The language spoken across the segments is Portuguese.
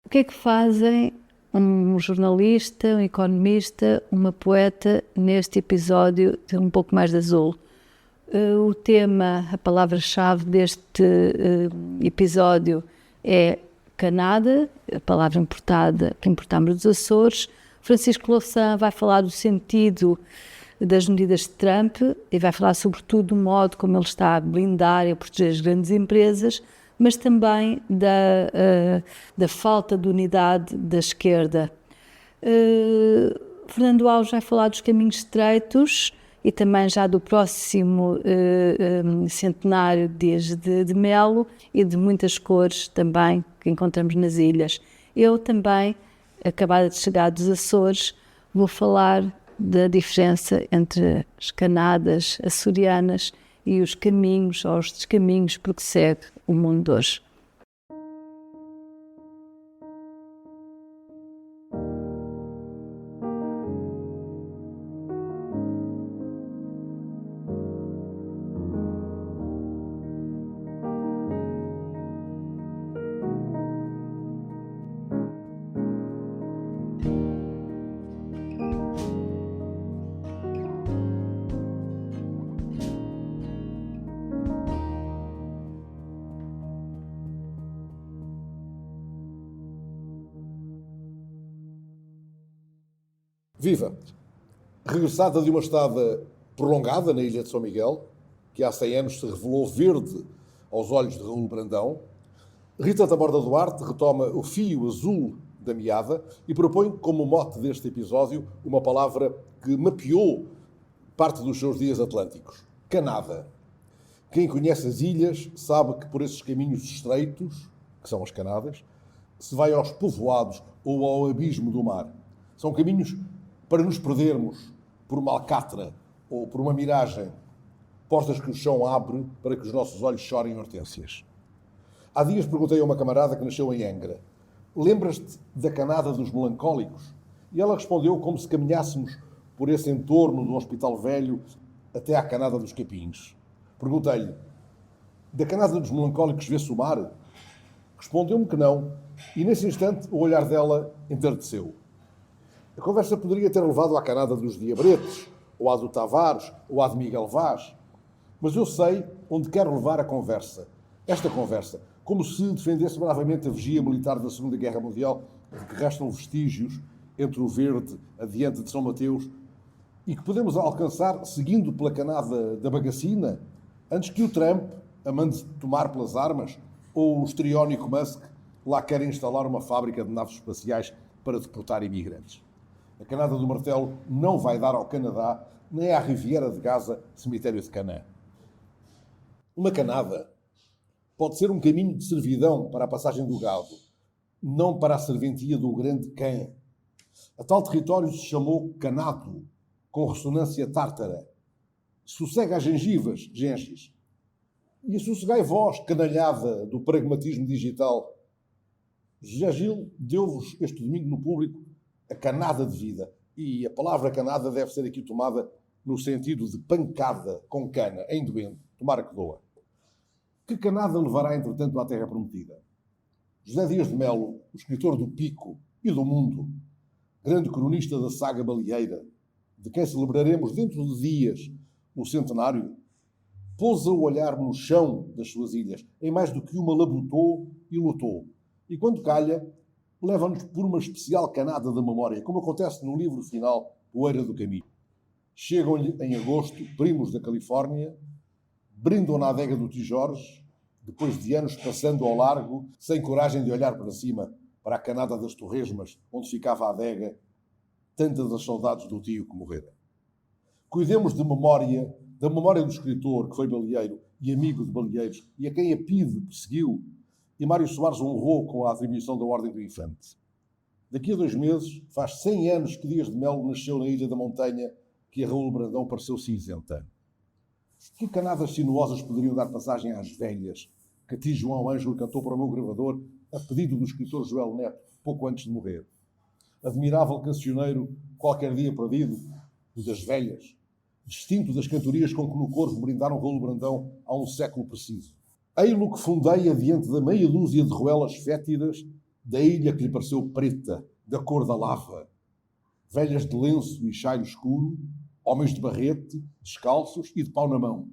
O que é que fazem um jornalista, um economista, uma poeta neste episódio de Um Pouco Mais de Azul? O tema, a palavra-chave deste episódio é Canada, a palavra importada que importamos dos Açores. Francisco Louçã vai falar do sentido das medidas de Trump e vai falar sobretudo do modo como ele está a blindar e a proteger as grandes empresas, mas também da falta de unidade da esquerda. Fernando Alves vai falar dos caminhos estreitos e também já do próximo centenário de Dias de Melo e de muitas cores também que encontramos nas ilhas. Eu também, acabada de chegar dos Açores, vou falar da diferença entre as canadas açorianas e os caminhos ou os descaminhos por que segue o mundo de hoje. Viva! Regressada de uma estada prolongada na ilha de São Miguel, que há 100 anos se revelou verde aos olhos de Raul Brandão, Rita Taborda Duarte retoma o fio azul da meada e propõe como mote deste episódio uma palavra que mapeou parte dos seus dias atlânticos: Canada. Quem conhece as ilhas sabe que por esses caminhos estreitos, que são as Canadas, se vai aos povoados ou ao abismo do mar. São caminhos para nos perdermos por uma alcatra ou por uma miragem, portas que o chão abre para que os nossos olhos chorem hortênsias. Há dias perguntei a uma camarada que nasceu em Angra: lembras-te da Canada dos Melancólicos? E ela respondeu como se caminhássemos por esse entorno do Hospital Velho até à Canada dos Capins. Perguntei-lhe: da Canada dos Melancólicos vê-se o mar? Respondeu-me que não, e nesse instante o olhar dela entardeceu. A conversa poderia ter levado à Canada dos Diabretes, ou à do Tavares, ou à de Miguel Vaz. Mas eu sei onde quero levar a conversa. Esta conversa, como se defendesse bravamente a vigia militar da Segunda Guerra Mundial, de que restam vestígios entre o verde adiante de São Mateus, e que podemos alcançar seguindo pela Canada da Bagacina, antes que o Trump a mande tomar pelas armas, ou o histriónico Musk lá quer instalar uma fábrica de naves espaciais para deportar imigrantes. A Canada do Martelo não vai dar ao Canadá, nem à Riviera de Gaza, cemitério de Canaã. Uma Canada pode ser um caminho de servidão para a passagem do gado, não para a serventia do grande cã. A tal território se chamou Canado, com ressonância tártara. Sossega as gengivas, genges. E sossegai vós, canalhada do pragmatismo digital. José Gil deu-vos este domingo no público a canada de vida. E a palavra canada deve ser aqui tomada no sentido de pancada com cana, em doente, tomara que doa. Que canada levará, entretanto, à Terra Prometida? José Dias de Melo, o escritor do Pico e do Mundo, grande cronista da saga baleeira, de quem celebraremos dentro de dias o centenário, pousa o olhar no chão das suas ilhas, em mais do que uma labutou e lutou. E quando calha, leva-nos por uma especial canada da memória, como acontece no livro final, Poeira do Caminho. Chegam-lhe em agosto primos da Califórnia, brindam na adega do Tio Jorge, depois de anos passando ao largo, sem coragem de olhar para cima, para a Canada das Torresmas, onde ficava a adega, tantas as saudades do tio que morrera. Cuidemos de memória, da memória do escritor que foi baleeiro e amigo de baleeiros, e a quem a PIDE perseguiu, e Mário Soares honrou com a atribuição da Ordem do Infante. Daqui a 2 meses, faz 100 anos que Dias de Melo nasceu na Ilha da Montanha, que a Raul Brandão pareceu cinzenta. Que canadas sinuosas poderiam dar passagem às velhas, que a ti João Ângelo cantou para o meu gravador, a pedido do escritor Joel Neto, pouco antes de morrer. Admirável cancioneiro, qualquer dia perdido, o das velhas, distinto das cantorias com que no Corvo brindaram Raul Brandão há um século preciso. Ei-lo que fundei adiante da meia dúzia de roelas fétidas da ilha que lhe pareceu preta, da cor da lava, velhas de lenço e chairo escuro, homens de barrete, descalços e de pau na mão.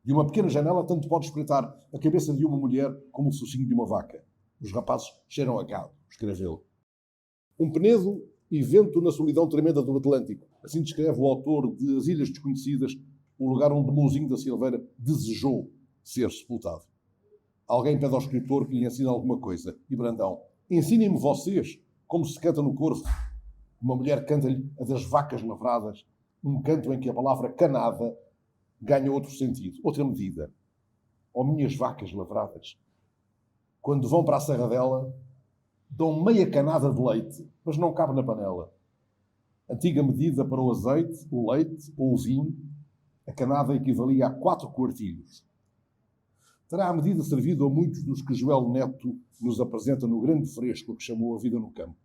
De uma pequena janela tanto pode espreitar a cabeça de uma mulher como o focinho de uma vaca. Os rapazes cheiram a gado, escreveu. Um penedo e vento na solidão tremenda do Atlântico. Assim descreve o autor de As Ilhas Desconhecidas, o lugar onde Mouzinho da Silveira desejou ser sepultado. Alguém pede ao escritor que lhe ensine alguma coisa. E Brandão, ensinem-me vocês como se canta no Corvo. Uma mulher canta-lhe a das vacas lavradas, um canto em que a palavra canada ganha outro sentido, outra medida. Ó minhas vacas lavradas, quando vão para a serradela, dão meia canada de leite, mas não cabe na panela. Antiga medida para o azeite, o leite ou o vinho, a canada equivalia a 4 quartilhos. Terá a medida servido a muitos dos que Joel Neto nos apresenta no grande fresco que chamou A Vida no Campo.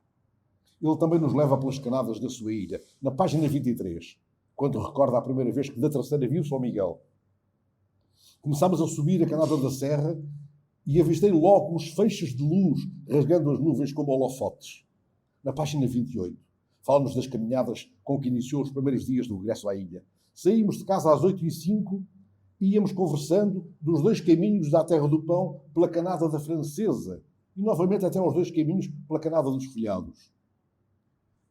Ele também nos leva pelas canadas da sua ilha, na página 23, quando recorda a primeira vez que da terceira viu São Miguel. Começámos a subir a canada da serra e avistei logo os feixes de luz rasgando as nuvens como holofotes. Na página 28, fala-nos das caminhadas com que iniciou os primeiros dias do regresso à ilha. Saímos de casa às 8h05 e íamos conversando dos 2 caminhos da Terra do Pão pela canada da Francesa e novamente até aos 2 caminhos pela canada dos Folhados.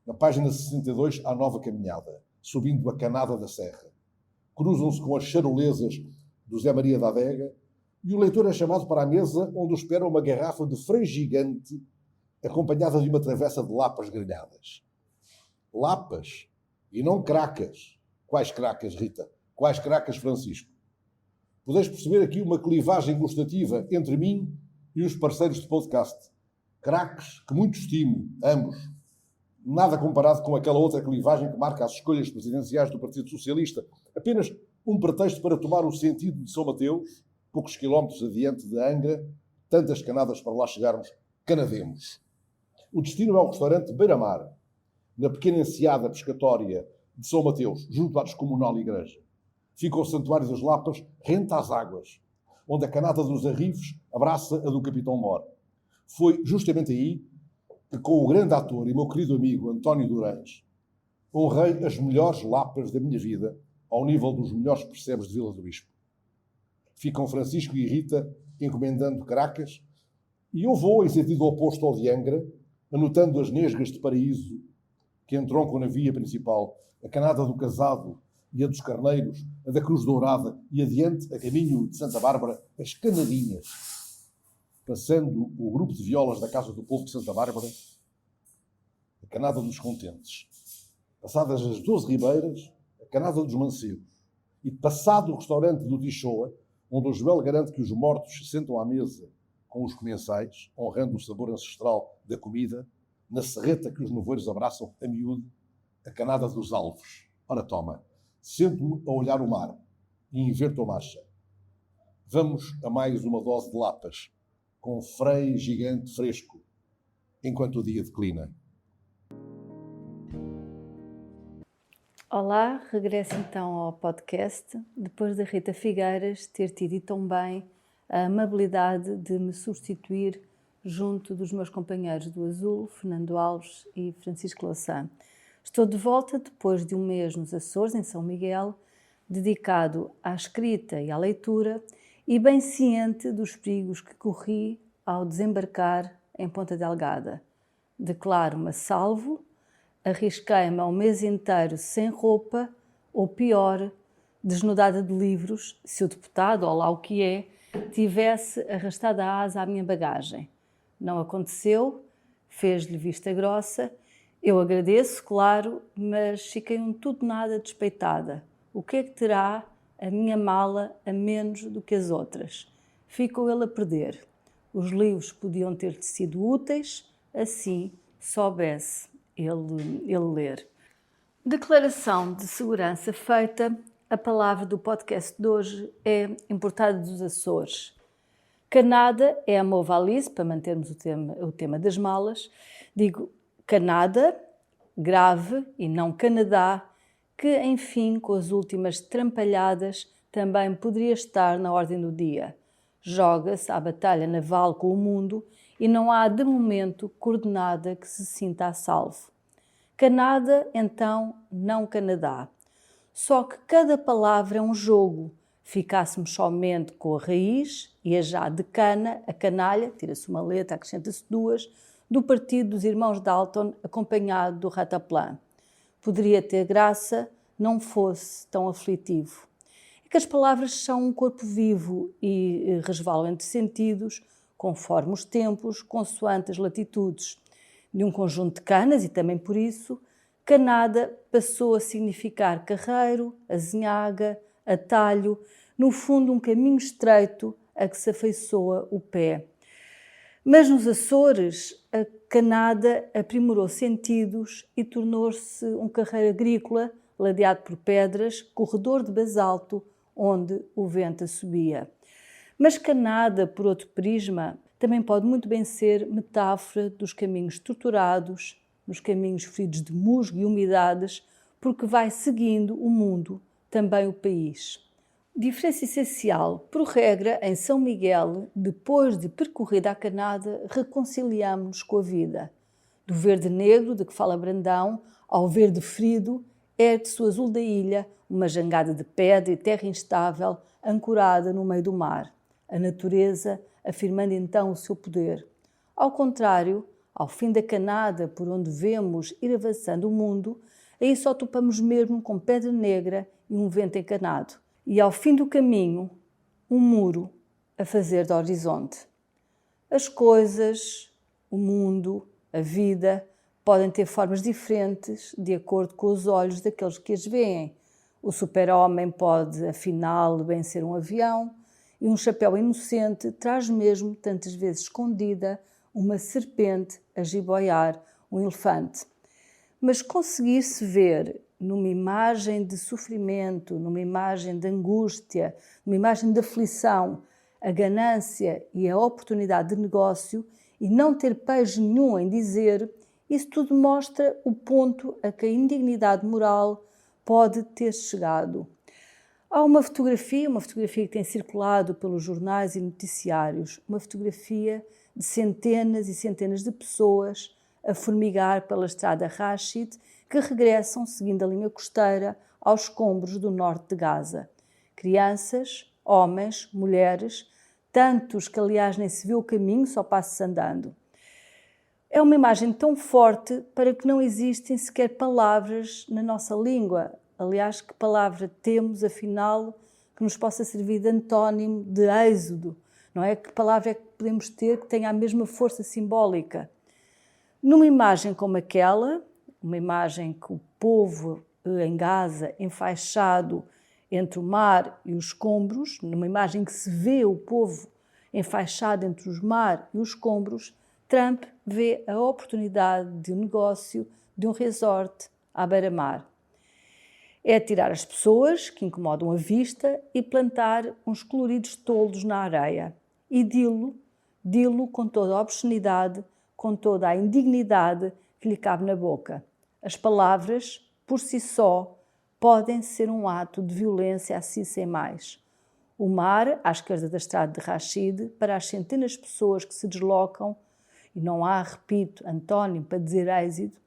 Na página 62, há nova caminhada, subindo a canada da serra. Cruzam-se com as charolesas do Zé Maria da Adega e o leitor é chamado para a mesa onde o espera uma garrafa de freio gigante acompanhada de uma travessa de lapas grelhadas. Lapas e não cracas. Quais cracas, Rita? Quais cracas, Francisco? Podeis perceber aqui uma clivagem gustativa entre mim e os parceiros de podcast. Craques que muito estimo, ambos. Nada comparado com aquela outra clivagem que marca as escolhas presidenciais do Partido Socialista. Apenas um pretexto para tomar o sentido de São Mateus, poucos quilómetros adiante de Angra, tantas canadas para lá chegarmos, canademos. O destino é o restaurante Beira-Mar, na pequena enseada pescatória de São Mateus, junto à descomunal igreja. Fica o Santuário das Lapas, rente às águas, onde a canada dos Arrifes abraça a do Capitão Mor. Foi justamente aí que, com o grande ator e meu querido amigo António Durães, honrei as melhores lapas da minha vida, ao nível dos melhores percebes de Vila do Bispo. Ficam Francisco e Rita encomendando cracas e eu vou em sentido oposto ao de Angra, anotando as nesgas de paraíso que entroncam na via principal, a canada do Casado e a dos Carneiros, a da Cruz Dourada e adiante, a caminho de Santa Bárbara, as Canadinhas. Passando o grupo de violas da Casa do Povo de Santa Bárbara, a canada dos Contentes. Passadas as 12 ribeiras, a canada dos Mancebos. E passado o restaurante do Tichoa, onde o Joel garante que os mortos se sentam à mesa com os comensais, honrando o sabor ancestral da comida, na serreta que os nevoeiros abraçam a miúdo, a canada dos Alves. Ora toma, sento-me a olhar o mar e inverto a marcha. Vamos a mais uma dose de lapas, com freio gigante fresco, enquanto o dia declina. Olá, regresso então ao podcast, depois da Rita Figueiras ter tido tão bem a amabilidade de me substituir junto dos meus companheiros do Azul, Fernando Alves e Francisco Louçã. Estou de volta depois de um mês nos Açores, em São Miguel, dedicado à escrita e à leitura e bem ciente dos perigos que corri ao desembarcar em Ponta Delgada. Declaro-me a salvo, arrisquei-me ao mês inteiro sem roupa, ou pior, desnudada de livros, se o deputado, ou lá o que é, tivesse arrastado a asa à minha bagagem. Não aconteceu, fez-lhe vista grossa. Eu agradeço, claro, mas fiquei um tudo nada despeitada. O que é que terá a minha mala a menos do que as outras? Ficou ele a perder. Os livros podiam ter sido úteis, assim soubesse ele ler. Declaração de segurança feita. A palavra do podcast de hoje é importada dos Açores. Canada é a mot valise, para mantermos o tema das malas. Digo Canada, grave, e não Canadá, que, enfim, com as últimas trampalhadas, também poderia estar na ordem do dia. Joga-se à batalha naval com o mundo e não há, de momento, coordenada que se sinta a salvo. Canada, então, não Canadá. Só que cada palavra é um jogo. Ficássemos somente com a raiz e a já de cana, a canalha, tira-se uma letra, acrescenta-se duas, do partido dos irmãos Dalton, acompanhado do Rataplan. Poderia ter graça, não fosse tão aflitivo. É que as palavras são um corpo vivo e resvalam entre sentidos, conforme os tempos, consoante as latitudes. De um conjunto de canas, e também por isso, Canada passou a significar carreiro, azinhaga, atalho, no fundo um caminho estreito a que se afeiçoa o pé. Mas nos Açores, a Canada aprimorou sentidos e tornou-se um carreiro agrícola, ladeado por pedras, corredor de basalto, onde o vento subia. Mas Canada, por outro prisma, também pode muito bem ser metáfora dos caminhos torturados, dos caminhos feridos de musgo e umidades, porque vai seguindo o mundo, também o país. Diferença essencial, por regra, em São Miguel, depois de percorrida a Canada, reconciliamos-nos com a vida. Do verde negro, de que fala Brandão, ao verde ferido, ergue-se o azul da ilha, uma jangada de pedra e terra instável, ancorada no meio do mar. A natureza afirmando então o seu poder. Ao contrário, ao fim da Canada, por onde vemos ir avançando o mundo, aí só topamos mesmo com pedra negra e um vento encanado. E ao fim do caminho, um muro a fazer de horizonte. As coisas, o mundo, a vida, podem ter formas diferentes de acordo com os olhos daqueles que as veem. O super-homem pode, afinal, bem ser um avião, e um chapéu inocente traz mesmo, tantas vezes escondida, uma serpente a jiboiar um elefante. Mas conseguir-se ver numa imagem de sofrimento, numa imagem de angústia, numa imagem de aflição, a ganância e a oportunidade de negócio e não ter pejo nenhum em dizer, isso tudo mostra o ponto a que a indignidade moral pode ter chegado. Há uma fotografia que tem circulado pelos jornais e noticiários, uma fotografia de centenas e centenas de pessoas a formigar pela estrada Rashid, que regressam, seguindo a linha costeira, aos escombros do norte de Gaza. Crianças, homens, mulheres, tantos que, aliás, nem se vê o caminho, só passa-se andando. É uma imagem tão forte para que não existem sequer palavras na nossa língua. Aliás, que palavra temos, afinal, que nos possa servir de antónimo de êxodo? Não é? Que palavra é que podemos ter que tenha a mesma força simbólica? Numa imagem como aquela, uma imagem que o povo em Gaza, enfaixado entre o mar e os escombros, numa imagem que se vê o povo enfaixado entre o mar e os escombros, Trump vê a oportunidade de um negócio, de um resort à beira-mar. É tirar as pessoas que incomodam a vista e plantar uns coloridos toldos na areia. E dilo com toda a obscenidade, com toda a indignidade que lhe cabe na boca. As palavras, por si só, podem ser um ato de violência assim sem mais. O mar, à esquerda da estrada de Rashid, para as centenas de pessoas que se deslocam, e não há, repito, antónimo para dizer êxito,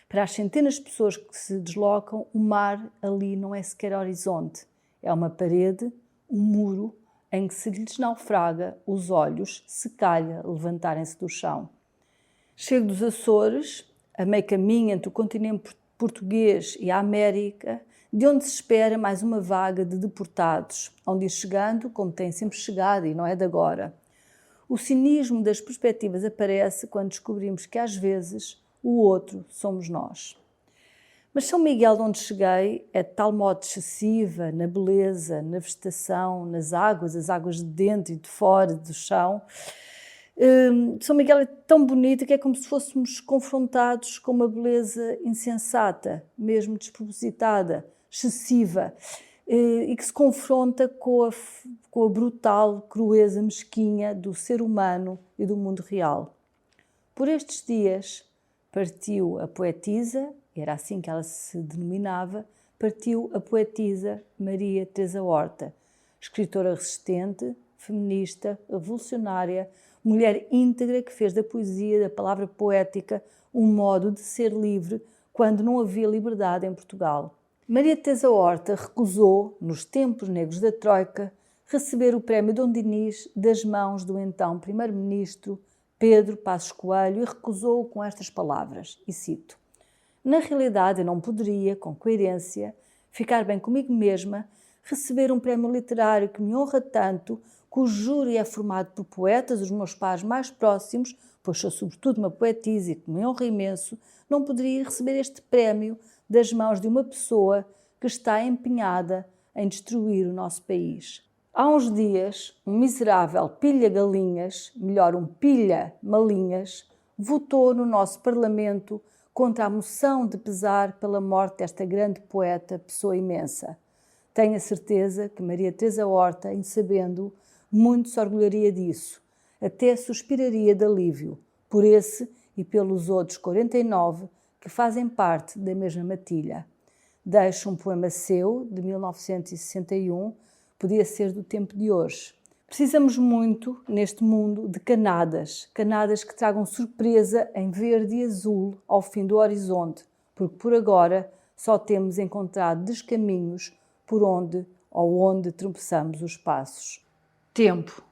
para as centenas de pessoas que se deslocam, o mar ali não é sequer horizonte. É uma parede, um muro, em que se lhes naufraga os olhos, se calha levantarem-se do chão. Chego dos Açores, a meio caminho entre o continente português e a América, de onde se espera mais uma vaga de deportados, onde ir chegando, como tem sempre chegado e não é de agora. O cinismo das perspectivas aparece quando descobrimos que, às vezes, o outro somos nós. Mas São Miguel, de onde cheguei, é de tal modo excessiva na beleza, na vegetação, nas águas, as águas de dentro e de fora, do chão. São Miguel é tão bonito que é como se fôssemos confrontados com uma beleza insensata, mesmo despropositada, excessiva, e que se confronta com a brutal crueza mesquinha do ser humano e do mundo real. Por estes dias partiu a poetisa, era assim que ela se denominava, partiu a poetisa Maria Teresa Horta, escritora resistente, feminista, revolucionária, mulher íntegra que fez da poesia, da palavra poética, um modo de ser livre quando não havia liberdade em Portugal. Maria Teresa Horta recusou, nos tempos negros da Troika, receber o prémio Dom Dinis das mãos do então primeiro-ministro Pedro Passos Coelho e recusou-o com estas palavras, e cito: "Na realidade eu não poderia, com coerência, ficar bem comigo mesma, receber um prémio literário que me honra tanto, cujo júri é formado por poetas, os meus pares mais próximos, pois sou sobretudo uma poetisa e que me honra imenso, não poderia receber este prémio das mãos de uma pessoa que está empenhada em destruir o nosso país." Há uns dias, um miserável pilha-galinhas, melhor, um pilha-malinhas, votou no nosso Parlamento contra a moção de pesar pela morte desta grande poeta, pessoa imensa. Tenho a certeza que Maria Teresa Horta, em sabendo, muito se orgulharia disso, até suspiraria de alívio, por esse e pelos outros 49 que fazem parte da mesma matilha. Deixo um poema seu, de 1961, podia ser do tempo de hoje. Precisamos muito, neste mundo, de canadas que tragam surpresa em verde e azul ao fim do horizonte, porque por agora só temos encontrado descaminhos por onde ou onde tropeçamos os passos. Tempo.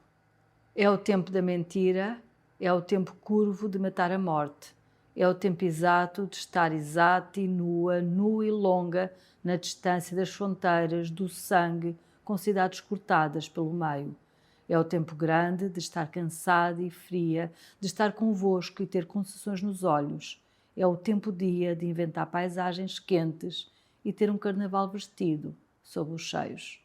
É o tempo da mentira, é o tempo curvo de matar a morte. É o tempo exato de estar exata e nua, nua e longa, na distância das fronteiras, do sangue, com cidades cortadas pelo meio. É o tempo grande de estar cansada e fria, de estar convosco e ter concessões nos olhos. É o tempo-dia de inventar paisagens quentes e ter um carnaval vestido sob os cheios.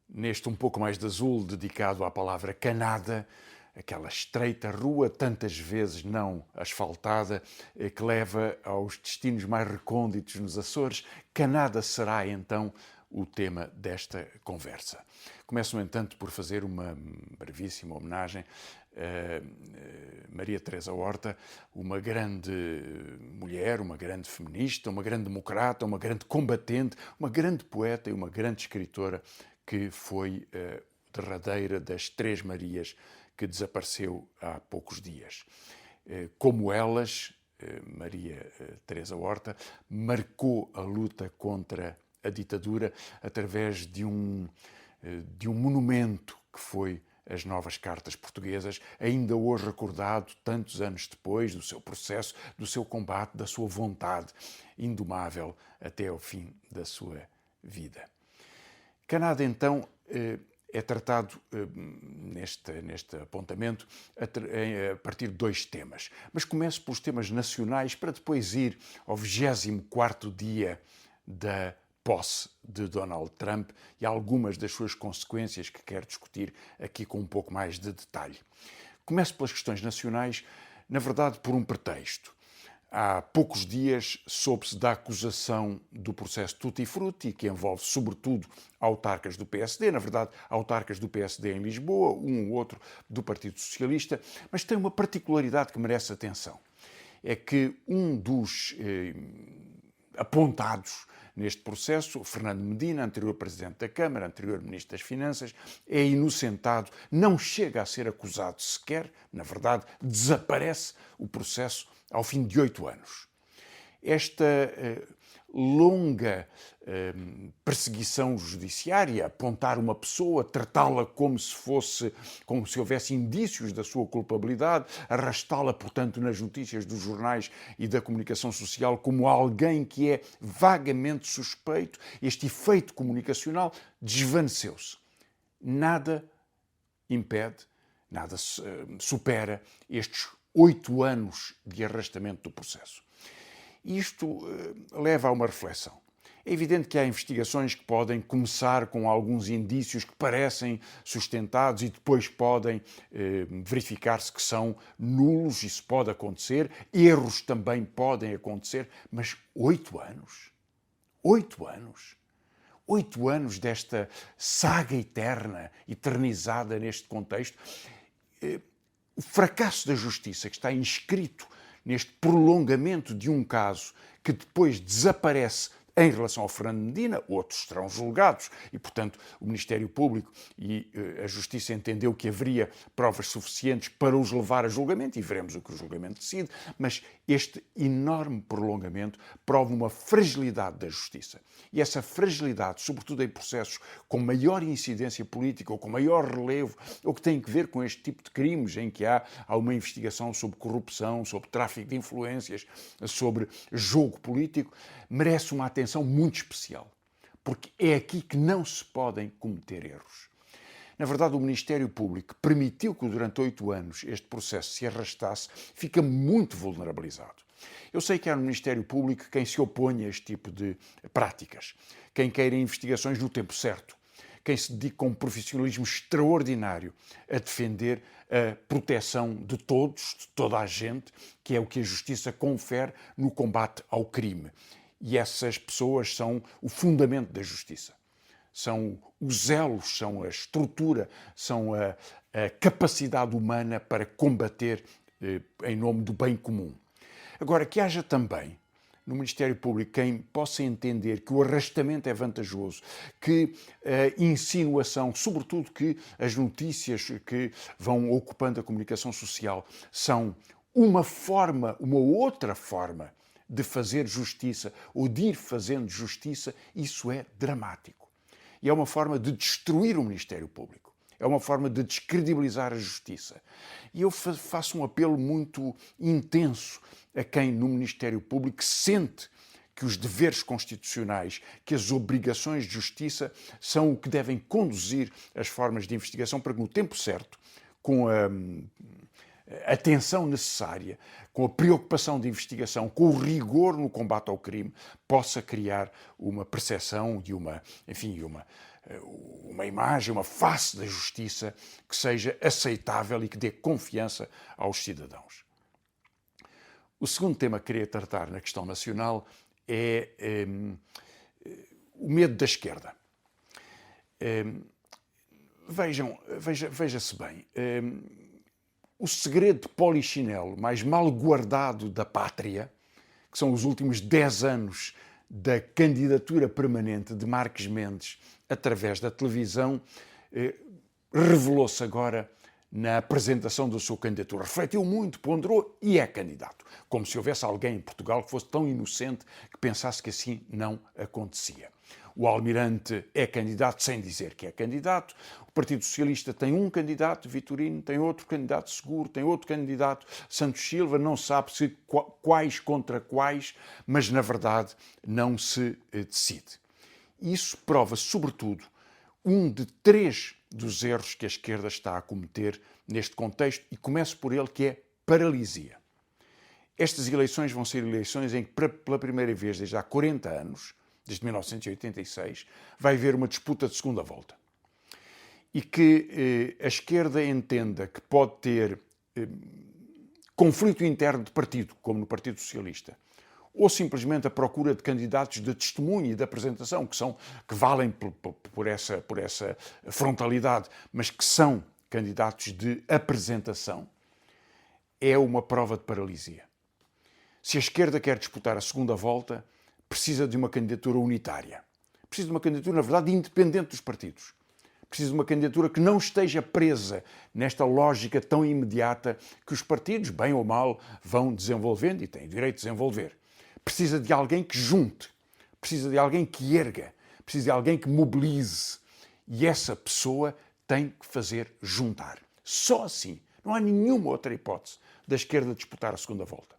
Neste um pouco mais de azul, dedicado à palavra Canada, aquela estreita rua, tantas vezes não asfaltada, que leva aos destinos mais recônditos nos Açores, Canada será então o tema desta conversa. Começo, no entanto, por fazer uma brevíssima homenagem a Maria Teresa Horta, uma grande mulher, uma grande feminista, uma grande democrata, uma grande combatente, uma grande poeta e uma grande escritora que foi derradeira das Três Marias que desapareceu há poucos dias. Como elas, Maria Teresa Horta marcou a luta contra a ditadura através de um monumento que foi as Novas Cartas Portuguesas, ainda hoje recordado, tantos anos depois, do seu processo, do seu combate, da sua vontade indomável até ao fim da sua vida. Canada, então, é tratado neste apontamento a partir de dois temas. Mas começo pelos temas nacionais para depois ir ao 24º dia da posse de Donald Trump e algumas das suas consequências que quero discutir aqui com um pouco mais de detalhe. Começo pelas questões nacionais, na verdade por um pretexto. Há poucos dias soube-se da acusação do processo Tutti Frutti, que envolve sobretudo autarcas do PSD, na verdade autarcas do PSD em Lisboa, um ou outro do Partido Socialista, mas tem uma particularidade que merece atenção. É que um dos apontados neste processo, Fernando Medina, anterior Presidente da Câmara, anterior Ministro das Finanças, é inocentado, não chega a ser acusado sequer, na verdade desaparece o processo ao fim de 8 anos. Esta longa perseguição judiciária, apontar uma pessoa, tratá-la como se houvesse indícios da sua culpabilidade, arrastá-la, portanto, nas notícias dos jornais e da comunicação social como alguém que é vagamente suspeito, este efeito comunicacional desvaneceu-se. Nada impede, nada supera estes 8 anos de arrastamento do processo. Isto leva a uma reflexão. É evidente que há investigações que podem começar com alguns indícios que parecem sustentados e depois podem verificar-se que são nulos, isso pode acontecer, erros também podem acontecer, mas 8 anos? 8 anos? 8 anos desta saga eterna, eternizada neste contexto. O fracasso da justiça que está inscrito neste prolongamento de um caso que depois desaparece em relação ao Fernando Medina, outros serão julgados e, portanto, o Ministério Público e a Justiça entendeu que haveria provas suficientes para os levar a julgamento e veremos o que o julgamento decide, mas este enorme prolongamento prova uma fragilidade da Justiça. E essa fragilidade, sobretudo em processos com maior incidência política ou com maior relevo, ou que têm que ver com este tipo de crimes em que há uma investigação sobre corrupção, sobre tráfico de influências, sobre jogo político, merece uma atenção muito especial, porque é aqui que não se podem cometer erros. Na verdade, o Ministério Público, que permitiu que durante 8 anos este processo se arrastasse, fica muito vulnerabilizado. Eu sei que há no Ministério Público quem se opõe a este tipo de práticas, quem queira investigações no tempo certo, quem se dedica com um profissionalismo extraordinário a defender a proteção de todos, de toda a gente, que é o que a Justiça confere no combate ao crime. E essas pessoas são o fundamento da Justiça. São os elos, são a estrutura, são a capacidade humana para combater em nome do bem comum. Agora, que haja também no Ministério Público quem possa entender que o arrastamento é vantajoso, que a insinuação, sobretudo que as notícias que vão ocupando a comunicação social são uma outra forma de fazer justiça ou de ir fazendo justiça, isso é dramático. E é uma forma de destruir o Ministério Público. É uma forma de descredibilizar a Justiça. E eu faço um apelo muito intenso a quem no Ministério Público sente que os deveres constitucionais, que as obrigações de justiça são o que devem conduzir as formas de investigação para que no tempo certo, com a atenção necessária, com a preocupação de investigação, com o rigor no combate ao crime, possa criar uma percepção de uma imagem, uma face da justiça que seja aceitável e que dê confiança aos cidadãos. O segundo tema que queria tratar na questão nacional é o medo da esquerda. Veja-se bem, o segredo de polichinelo mais mal guardado da pátria, que são os últimos 10 anos da candidatura permanente de Marques Mendes através da televisão, revelou-se agora na apresentação da sua candidatura. Refletiu muito, ponderou e é candidato. Como se houvesse alguém em Portugal que fosse tão inocente que pensasse que assim não acontecia. O Almirante é candidato sem dizer que é candidato. O Partido Socialista tem um candidato, Vitorino, tem outro candidato, Seguro, tem outro candidato, Santos Silva, não sabe se quais contra quais, mas na verdade não se decide. Isso prova, sobretudo, um de 3 dos erros que a esquerda está a cometer neste contexto, e começo por ele, que é paralisia. Estas eleições vão ser eleições em que, pela primeira vez desde há 40 anos, desde 1986, vai haver uma disputa de segunda volta. E que a esquerda entenda que pode ter conflito interno de partido, como no Partido Socialista, ou simplesmente a procura de candidatos de testemunho e de apresentação, que valem por essa frontalidade, mas que são candidatos de apresentação, é uma prova de paralisia. Se a esquerda quer disputar a segunda volta, precisa de uma candidatura unitária. Precisa de uma candidatura, na verdade, independente dos partidos. Precisa de uma candidatura que não esteja presa nesta lógica tão imediata que os partidos, bem ou mal, vão desenvolvendo e têm direito de desenvolver. Precisa de alguém que junte, precisa de alguém que erga, precisa de alguém que mobilize. E essa pessoa tem que fazer juntar. Só assim. Não há nenhuma outra hipótese da esquerda disputar a segunda volta.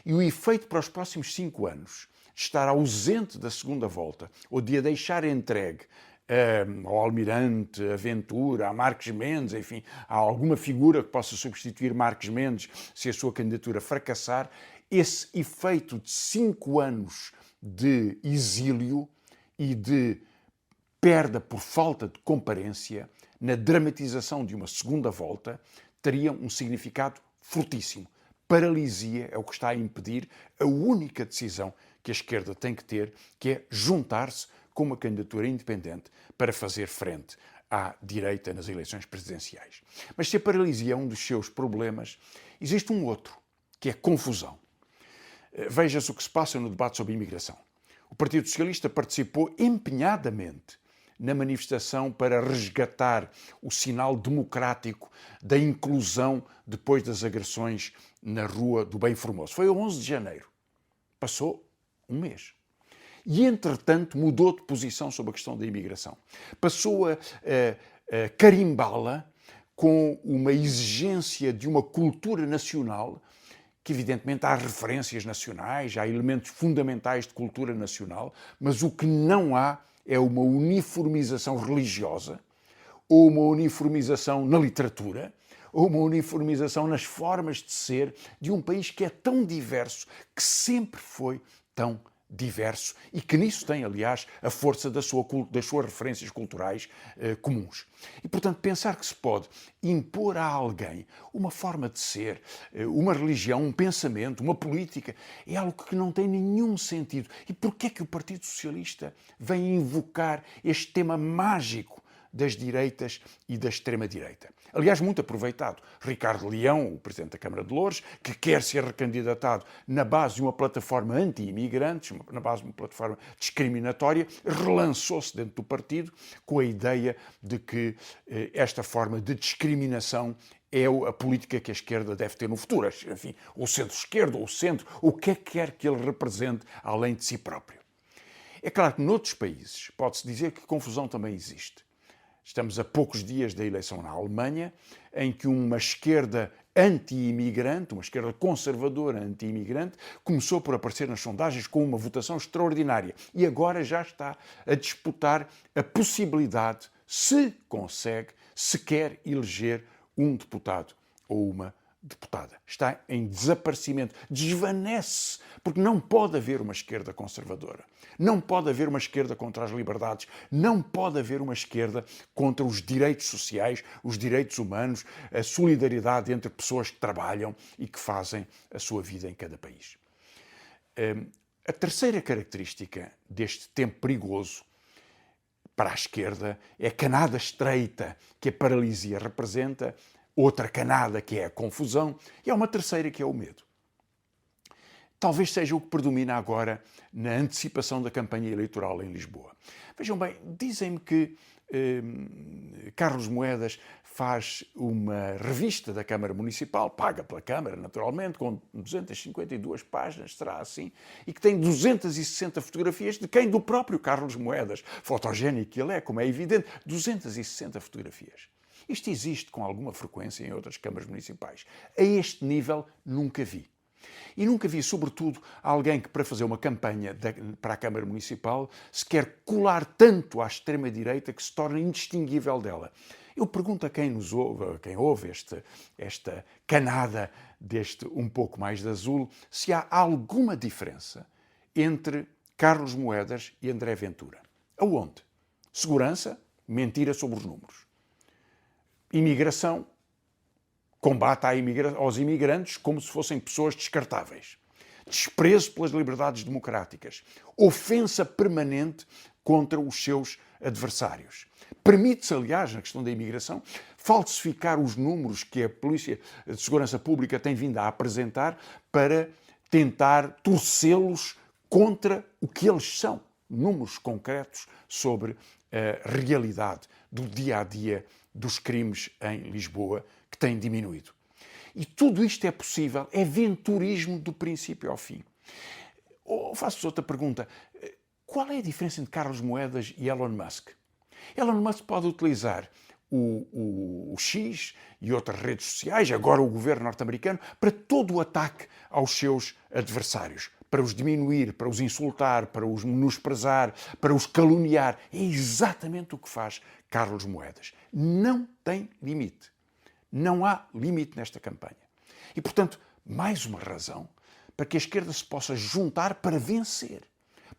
E o efeito para os próximos 5 anos de estar ausente da segunda volta ou de a deixar entregue ao Almirante, a Ventura, a Marques Mendes, enfim, a alguma figura que possa substituir Marques Mendes se a sua candidatura fracassar, esse efeito de 5 anos de exílio e de perda por falta de comparência na dramatização de uma segunda volta teria um significado fortíssimo. Paralisia é o que está a impedir a única decisão que a esquerda tem que ter, que é juntar-se com uma candidatura independente para fazer frente à direita nas eleições presidenciais. Mas se a paralisia é um dos seus problemas, existe um outro, que é confusão. Veja-se o que se passa no debate sobre a imigração. O Partido Socialista participou empenhadamente na manifestação para resgatar o sinal democrático da inclusão depois das agressões na Rua do Bem Formoso. Foi a 11 de janeiro. Passou um mês. E, entretanto, mudou de posição sobre a questão da imigração. Passou a carimbá-la com uma exigência de uma cultura nacional, que evidentemente há referências nacionais, há elementos fundamentais de cultura nacional, mas o que não há é uma uniformização religiosa, ou uma uniformização na literatura, ou uma uniformização nas formas de ser de um país que é tão diverso, que sempre foi tão diverso e que nisso tem, aliás, a força das suas referências culturais comuns. E, portanto, pensar que se pode impor a alguém uma forma de ser, uma religião, um pensamento, uma política, é algo que não tem nenhum sentido. E porquê é que o Partido Socialista vem invocar este tema mágico das direitas e da extrema-direita? Aliás, muito aproveitado. Ricardo Leão, o Presidente da Câmara de Loures, que quer ser recandidatado na base de uma plataforma anti-imigrantes, na base de uma plataforma discriminatória, relançou-se dentro do partido com a ideia de que esta forma de discriminação é a política que a esquerda deve ter no futuro. Enfim, ou centro-esquerda, ou centro, o que é que quer que ele represente além de si próprio. É claro que noutros países pode-se dizer que confusão também existe. Estamos a poucos dias da eleição na Alemanha, em que uma esquerda anti-imigrante, uma esquerda conservadora anti-imigrante, começou por aparecer nas sondagens com uma votação extraordinária e agora já está a disputar a possibilidade, se consegue, se quer eleger um deputado ou uma deputada. Está em desaparecimento, desvanece, porque não pode haver uma esquerda conservadora. Não pode haver uma esquerda contra as liberdades, não pode haver uma esquerda contra os direitos sociais, os direitos humanos, a solidariedade entre pessoas que trabalham e que fazem a sua vida em cada país. A terceira característica deste tempo perigoso para a esquerda é a canada estreita que a paralisia representa, outra canada que é a confusão e há uma terceira que é o medo. Talvez seja o que predomina agora na antecipação da campanha eleitoral em Lisboa. Vejam bem, dizem-me que Carlos Moedas faz uma revista da Câmara Municipal, paga pela Câmara, naturalmente, com 252 páginas, será assim, e que tem 260 fotografias de quem? Do próprio Carlos Moedas. Fotogénico que ele é, como é evidente, 260 fotografias. Isto existe com alguma frequência em outras câmaras municipais. A este nível, nunca vi. E nunca vi, sobretudo, alguém que, para fazer uma campanha para a Câmara Municipal, se quer colar tanto à extrema-direita que se torna indistinguível dela. Eu pergunto a quem nos ouve, a quem ouve esta canada deste um pouco mais de azul, se há alguma diferença entre Carlos Moedas e André Ventura. Aonde? Segurança, mentira sobre os números. Imigração, combate aos imigrantes como se fossem pessoas descartáveis. Desprezo pelas liberdades democráticas. Ofensa permanente contra os seus adversários. Permite-se, aliás, na questão da imigração, falsificar os números que a Polícia de Segurança Pública tem vindo a apresentar para tentar torcê-los contra o que eles são. Números concretos sobre a realidade do dia-a-dia dos crimes em Lisboa, que tem diminuído. E tudo isto é possível, é venturismo do princípio ao fim. Faço-vos outra pergunta. Qual é a diferença entre Carlos Moedas e Elon Musk? Elon Musk pode utilizar o X e outras redes sociais, agora o governo norte-americano, para todo o ataque aos seus adversários, para os diminuir, para os insultar, para os menosprezar, para os caluniar. É exatamente o que faz Carlos Moedas. Não tem limite. Não há limite nesta campanha. E, portanto, mais uma razão para que a esquerda se possa juntar para vencer,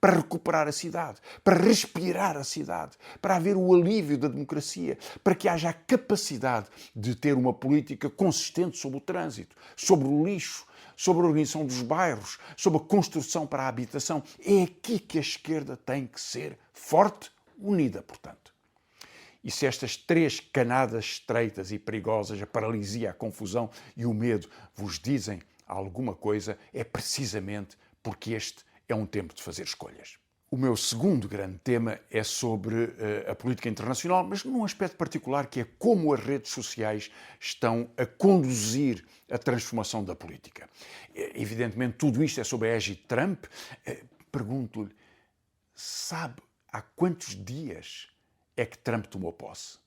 para recuperar a cidade, para respirar a cidade, para haver o alívio da democracia, para que haja a capacidade de ter uma política consistente sobre o trânsito, sobre o lixo, sobre a organização dos bairros, sobre a construção para a habitação. É aqui que a esquerda tem que ser forte, unida, portanto. E se estas três canadas estreitas e perigosas, a paralisia, a confusão e o medo, vos dizem alguma coisa, é precisamente porque este é um tempo de fazer escolhas. O meu segundo grande tema é sobre a política internacional, mas num aspecto particular, que é como as redes sociais estão a conduzir a transformação da política. Evidentemente, tudo isto é sob a égide de Trump. Pergunto-lhe, sabe há quantos dias é que Trump tomou posse?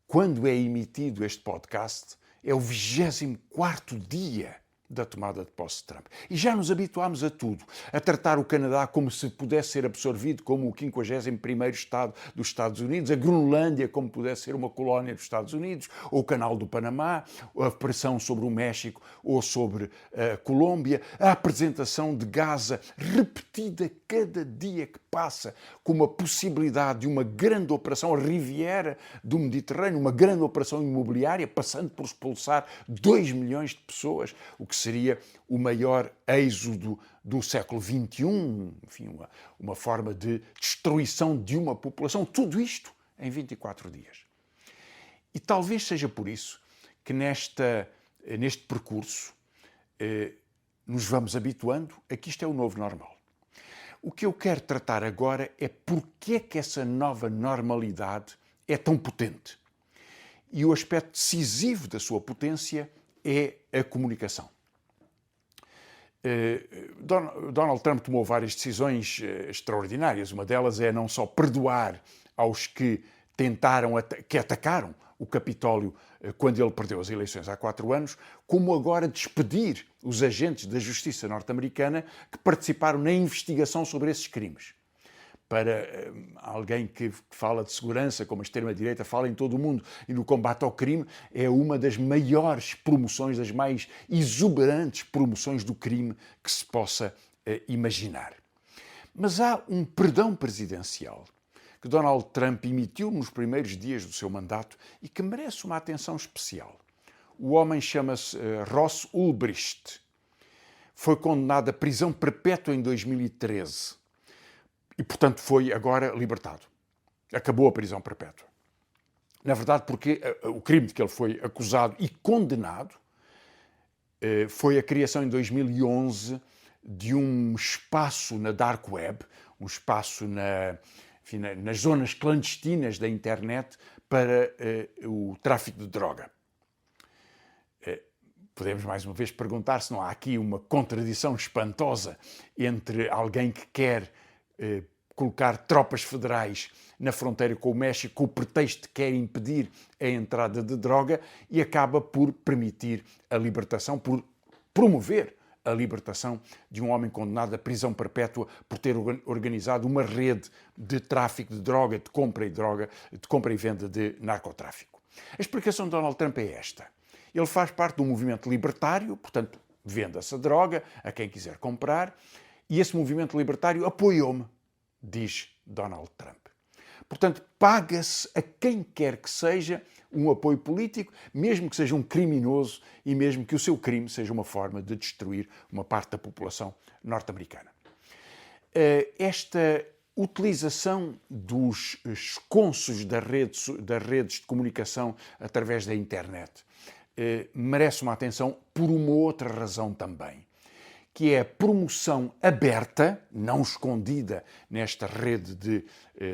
Quando é emitido este podcast, é o 24º dia da tomada de posse de Trump. E já nos habituámos a tudo, a tratar o Canadá como se pudesse ser absorvido como o 51º Estado dos Estados Unidos, a Groenlândia como pudesse ser uma colónia dos Estados Unidos, ou o Canal do Panamá, a pressão sobre o México ou sobre a Colômbia, a apresentação de Gaza repetida cada dia que passa como a possibilidade de uma grande operação, a Riviera do Mediterrâneo, uma grande operação imobiliária, passando por expulsar 2 milhões de pessoas, o que seria o maior êxodo do século XXI, enfim, uma forma de destruição de uma população. Tudo isto em 24 dias. E talvez seja por isso que neste percurso nos vamos habituando a que isto é o novo normal. O que eu quero tratar agora é porque é que essa nova normalidade é tão potente. E o aspecto decisivo da sua potência é a comunicação. Donald Trump tomou várias decisões extraordinárias. Uma delas é não só perdoar aos que que atacaram o Capitólio quando ele perdeu as eleições há 4 anos, como agora despedir os agentes da justiça norte-americana que participaram na investigação sobre esses crimes. Para alguém que fala de segurança, como a extrema-direita fala em todo o mundo, e no combate ao crime, é uma das maiores promoções, das mais exuberantes promoções do crime que se possa imaginar. Mas há um perdão presidencial que Donald Trump emitiu nos primeiros dias do seu mandato e que merece uma atenção especial. O homem chama-se Ross Ulbricht. Foi condenado à prisão perpétua em 2013 e, portanto, foi agora libertado. Acabou a prisão perpétua. Na verdade, porque o crime de que ele foi acusado e condenado foi a criação em 2011 de um espaço na Dark Web, um espaço nas zonas clandestinas da internet para o tráfico de droga. Podemos mais uma vez perguntar se não há aqui uma contradição espantosa entre alguém que quer colocar tropas federais na fronteira com o México com o pretexto de que quer impedir a entrada de droga e acaba por permitir a libertação, por promover a libertação de um homem condenado à prisão perpétua por ter organizado uma rede de tráfico de droga, de compra e venda de narcotráfico. A explicação de Donald Trump é esta. Ele faz parte de um movimento libertário, portanto, venda-se a droga a quem quiser comprar, e esse movimento libertário apoiou-me, diz Donald Trump. Portanto, paga-se a quem quer que seja um apoio político, mesmo que seja um criminoso e mesmo que o seu crime seja uma forma de destruir uma parte da população norte-americana. Esta utilização dos esconsos das redes de comunicação através da internet merece uma atenção por uma outra razão também, que é a promoção aberta, não escondida nesta rede de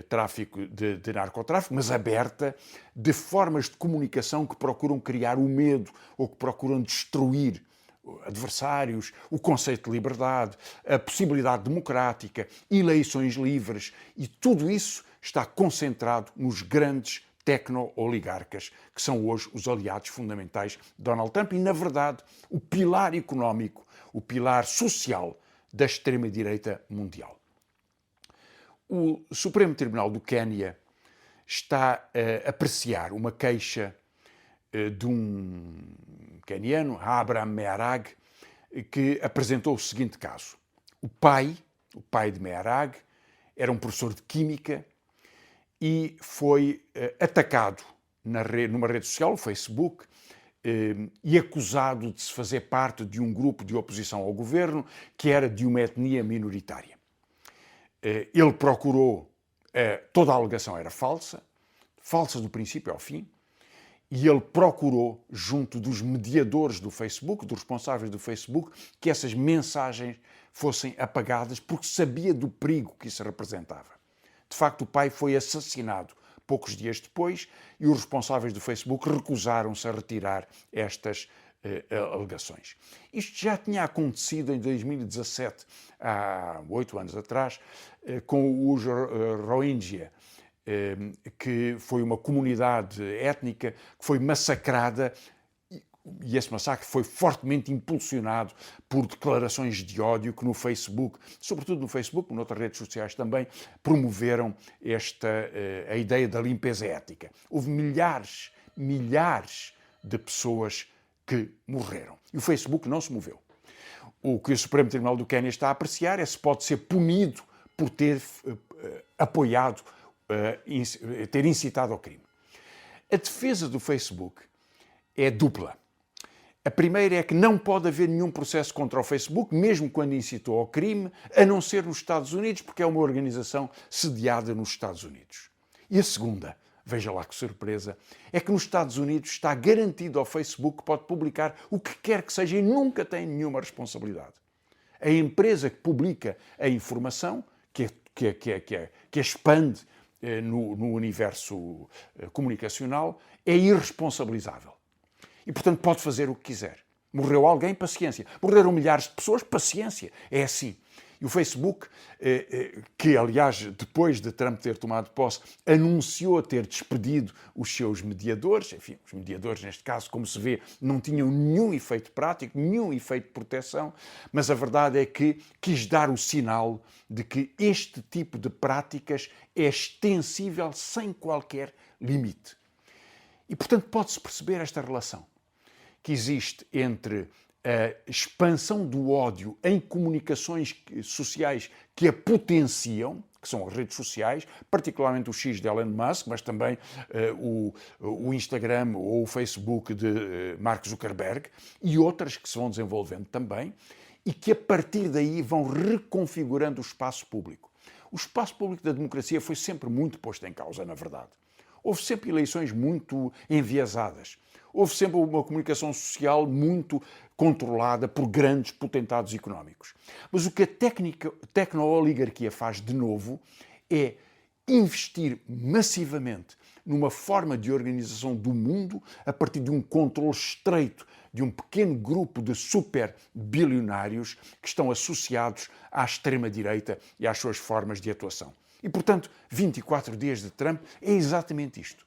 tráfico de narcotráfico, mas aberta, de formas de comunicação que procuram criar o medo ou que procuram destruir adversários, o conceito de liberdade, a possibilidade democrática, eleições livres, e tudo isso está concentrado nos grandes tecno-oligarcas, que são hoje os aliados fundamentais de Donald Trump e, na verdade, o pilar económico, o pilar social da extrema-direita mundial. O Supremo Tribunal do Quênia está a apreciar uma queixa de um queniano, Abraham Mearag, que apresentou o seguinte caso. O pai de Mearag, era um professor de Química e foi atacado numa rede social, o Facebook, e acusado de se fazer parte de um grupo de oposição ao governo que era de uma etnia minoritária. Ele procurou, toda a alegação era falsa do princípio ao fim, e ele procurou, junto dos mediadores do Facebook, dos responsáveis do Facebook, que essas mensagens fossem apagadas, porque sabia do perigo que isso representava. De facto, o pai foi assassinado poucos dias depois e os responsáveis do Facebook recusaram-se a retirar estas alegações. Isto já tinha acontecido em 2017, há 8 anos atrás, com os Rohingya, que foi uma comunidade étnica que foi massacrada, e esse massacre foi fortemente impulsionado por declarações de ódio que no Facebook, sobretudo no Facebook, noutras redes sociais também, promoveram a ideia da limpeza étnica. Houve milhares de pessoas que morreram. E o Facebook não se moveu. O que o Supremo Tribunal do Quênia está a apreciar é se pode ser punido por ter apoiado, ter incitado ao crime. A defesa do Facebook é dupla. A primeira é que não pode haver nenhum processo contra o Facebook, mesmo quando incitou ao crime, a não ser nos Estados Unidos, porque é uma organização sediada nos Estados Unidos. E a segunda, veja lá que surpresa, é que nos Estados Unidos está garantido ao Facebook que pode publicar o que quer que seja e nunca tem nenhuma responsabilidade. A empresa que publica a informação, que expande no universo comunicacional, é irresponsabilizável. E, portanto, pode fazer o que quiser. Morreu alguém, paciência. Morreram milhares de pessoas, paciência. É assim. E o Facebook, que, aliás, depois de Trump ter tomado posse, anunciou ter despedido os seus mediadores, enfim, os mediadores, neste caso, como se vê, não tinham nenhum efeito prático, nenhum efeito de proteção, mas a verdade é que quis dar o sinal de que este tipo de práticas é extensível sem qualquer limite. E, portanto, pode-se perceber esta relação que existe entre a expansão do ódio em comunicações sociais que a potenciam, que são as redes sociais, particularmente o X de Elon Musk, mas também o Instagram ou o Facebook de Mark Zuckerberg, e outras que se vão desenvolvendo também, e que a partir daí vão reconfigurando o espaço público. O espaço público da democracia foi sempre muito posto em causa, na verdade. Houve sempre eleições muito enviesadas. Houve sempre uma comunicação social muito controlada por grandes potentados económicos. Mas o que a tecno-oligarquia faz de novo é investir massivamente numa forma de organização do mundo a partir de um controle estreito de um pequeno grupo de super-bilionários que estão associados à extrema-direita e às suas formas de atuação. E, portanto, 24 dias de Trump é exatamente isto.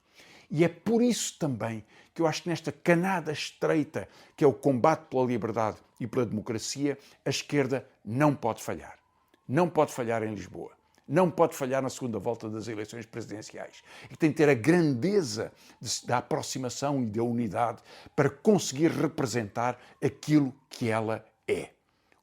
E é por isso também que eu acho que nesta canada estreita, que é o combate pela liberdade e pela democracia, a esquerda não pode falhar. Não pode falhar em Lisboa. Não pode falhar na segunda volta das eleições presidenciais. E tem que ter a grandeza da aproximação e da unidade para conseguir representar aquilo que ela é.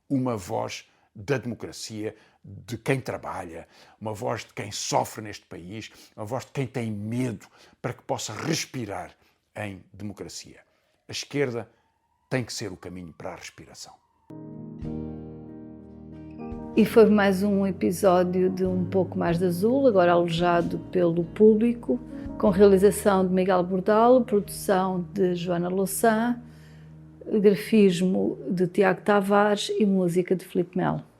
Uma voz da democracia, de quem trabalha, uma voz de quem sofre neste país, uma voz de quem tem medo, para que possa respirar em democracia. A esquerda tem que ser o caminho para a respiração. E foi mais um episódio de Um Pouco Mais de Azul, agora alojado pelo público, com realização de Miguel Bordalo, produção de Joana Louçã, grafismo de Tiago Tavares e música de Filipe Melo.